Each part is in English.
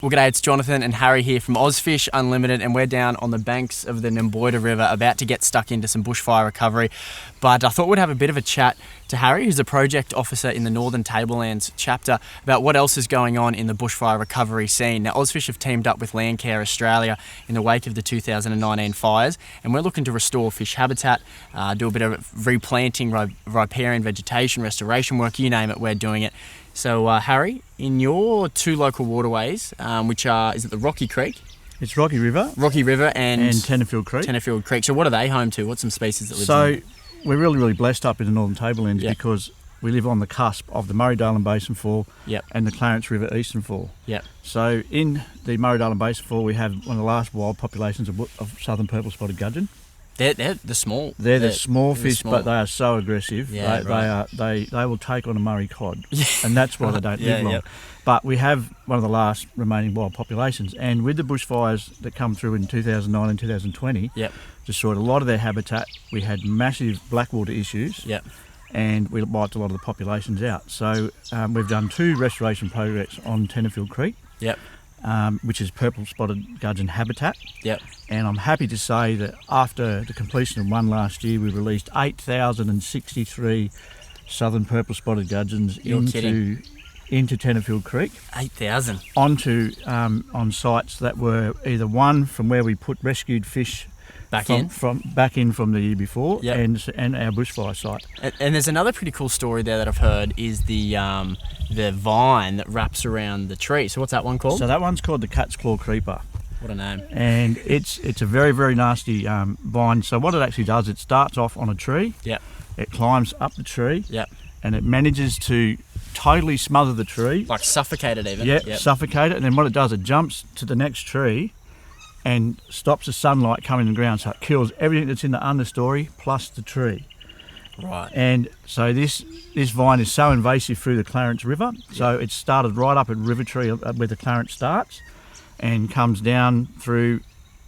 Well, g'day, it's Jonathan and Harry here from OzFish Unlimited, and we're down on the banks of the Namboida River about to get stuck into some bushfire recovery. But I thought we'd have a bit of a chat to Harry, who's a project officer in the Northern Tablelands chapter, about what else is going on in the bushfire recovery scene. Now, OzFish have teamed up with Landcare Australia in the wake of the 2019 fires, and we're looking to restore fish habitat, do a bit of replanting, riparian vegetation, restoration work, you name it, we're doing it. So, Harry, in your two local waterways, which are, is it the Rocky Creek? It's Rocky River. Rocky River and Tenterfield Creek. Tenterfield Creek. So what are they home to? What's some species that live in? So we're really blessed up in the Northern Tablelands because we live on the cusp of the Murray-Darling Basin Fall and the Clarence River Eastern Fall. Yep. So in the Murray-Darling Basin Fall, we have one of the last wild populations of southern purple spotted gudgeon. They're the small. They're the small fish, small. But they are so aggressive. Yeah, they will take on a Murray cod, and that's why they don't live long. Yep. But we have one of the last remaining wild populations, and with the bushfires that come through in 2009 and 2020, destroyed a lot of their habitat. We had massive blackwater issues, and we wiped a lot of the populations out. So we've done 2 restoration projects on Tenterfield Creek. Which is purple spotted gudgeon habitat. And I'm happy to say that after the completion of one last year, we released 8,063 southern purple spotted gudgeons into Tenterfield Creek. 8,000 onto on sites that were either one from where we put rescued fish back in from the year before, and our bushfire site. And there's another pretty cool story there that I've heard is the vine that wraps around the tree. So what's that one called? So that one's called the cat's claw creeper. What a name. And it's a very nasty vine. So what it actually does, it starts off on a tree. It climbs up the tree. And it manages to totally smother the tree. Like suffocate it even. Suffocate it. And then what it does, it jumps to the next tree and stops the sunlight coming to the ground, so it kills everything that's in the understory plus the tree. Right. And so this vine is so invasive through the Clarence River. So it started right up at River Tree where the Clarence starts, and comes down through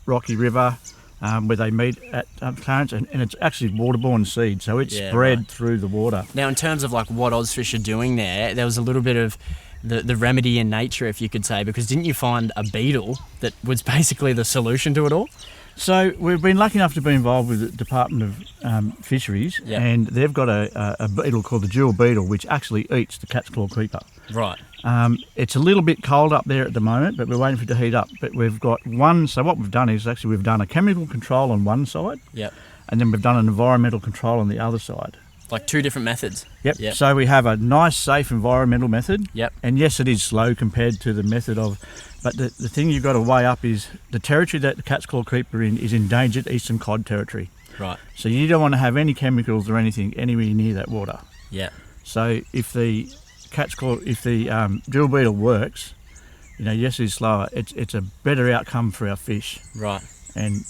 Rocky River where they meet at Clarence, and it's actually waterborne seed, so it's spread through the water. Now, in terms of like what OzFish are doing there was a little bit of the remedy in nature, if you could say, because didn't you find a beetle that was basically the solution to it all? So we've been lucky enough to be involved with the Department of Fisheries, and they've got a beetle called the jewel beetle, which actually eats the cat's claw creeper. Right. It's a little bit cold up there at the moment, but we're waiting for it to heat up. But we've got one, so what we've done is actually we've done a chemical control on one side, and then we've done an environmental control on the other side. Like 2 different methods. Yep. So we have a nice, safe environmental method. And yes, it is slow compared to the method of, but the thing you've got to weigh up is the territory that the cat's claw creeper in is endangered eastern cod territory. Right. So you don't want to have any chemicals or anything anywhere near that water. So if the jewel beetle works, yes, it's slower. It's a better outcome for our fish. Right. And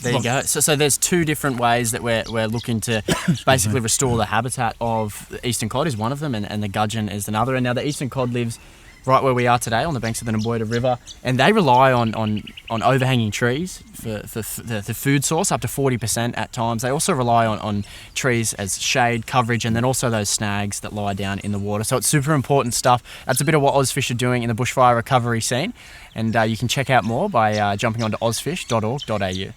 there you go. So there's 2 different ways that we're looking to basically restore the habitat of the eastern cod is one of them, and the gudgeon is another. And now the eastern cod lives right where we are today on the banks of the Namboida River, and they rely on overhanging trees for the food source, up to 40% at times. They also rely on trees as shade coverage, and then also those snags that lie down in the water. So it's super important stuff. That's a bit of what OzFish are doing in the bushfire recovery scene, and you can check out more by jumping onto ozfish.org.au.